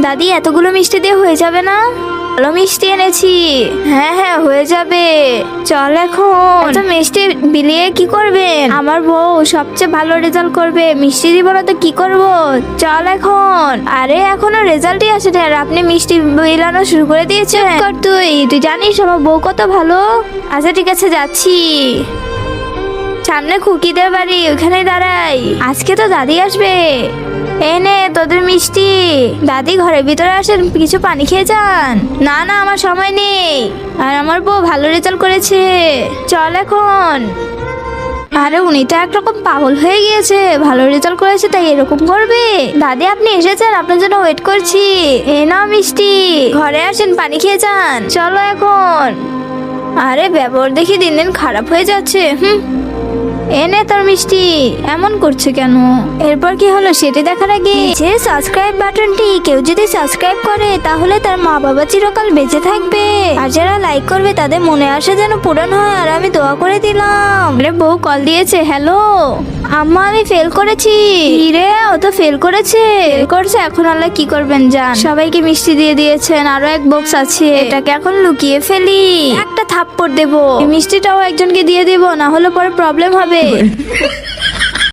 দাদি এতগুলো মিষ্টি দিয়ে হয়ে যাবে না? ভালো মিষ্টি এনেছি। হ্যাঁ হ্যাঁ হয়ে যাবে, চল এখন। এত মিষ্টি বিলিয়ে কি করবেন? আমার বউ সবচেয়ে ভালো রেজাল্ট করবে, মিষ্টি দিব না তো কি করব? চল এখন। আরে এখনো রেজাল্টই আসেনি আর আপনি মিষ্টি বিলানো শুরু করে দিয়েছেন। কর তুই জানিস আমার বউ কত ভালো। আচ্ছা ঠিক আছে যাচ্ছি। সামনে খুকিদের বাড়ি, ওখানে দাঁড়াই। আজকে তো দাদি আসবে। এনে তোদের মিষ্টি। দাদি ঘরের ভিতরে আসেন, কিছু পানি খেয়ে যান। না না আমার সময় নেই, আর আমার বউ ভালো রেজাল্ট করেছে, চল এখন। আরে উনি তো একরকম পাগল হয়ে গিয়েছে, ভালো রেজাল্ট করেছে তাই এরকম করবে। দাদি আপনি এসেছেন, আপনার জন্য ওয়েট করছি। এ নাও মিষ্টি, ঘরে আসেন পানি খেয়ে যান, চলো এখন। আরে ব্যবহার দেখি দিন দিন খারাপ হয়ে যাচ্ছে। এনে তোর মিষ্টি। এমন করছে কেন? এরপর কি হলো সেটি দেখার আগে যে সাবস্ক্রাইব বাটনটি কেউ যদি সাবস্ক্রাইব করে তাহলে তার মা বাবা চিরকাল বেঁচে থাকবে, আর যারা লাইক করবে তাদের মনে আসে যেন পূরণ হয়। আর আমি দোয়া করে দিলাম। আরে বউ কল দিয়েছে। হ্যালো আম্মা, আমি ফেল করেছি। রে ও তো ফেল করেছে। ফেল করছে, এখন আল্লাহ কি করবেন জান। সবাইকে মিষ্টি দিয়ে দিয়েছেন, আরো এক বক্স আছে, এটাকে এখন লুকিয়ে ফেলি। একটা থাপ্পড় দেবো, এই মিষ্টিটাও একজনকে দিয়ে দিব, না হলে পরে প্রবলেম হবে।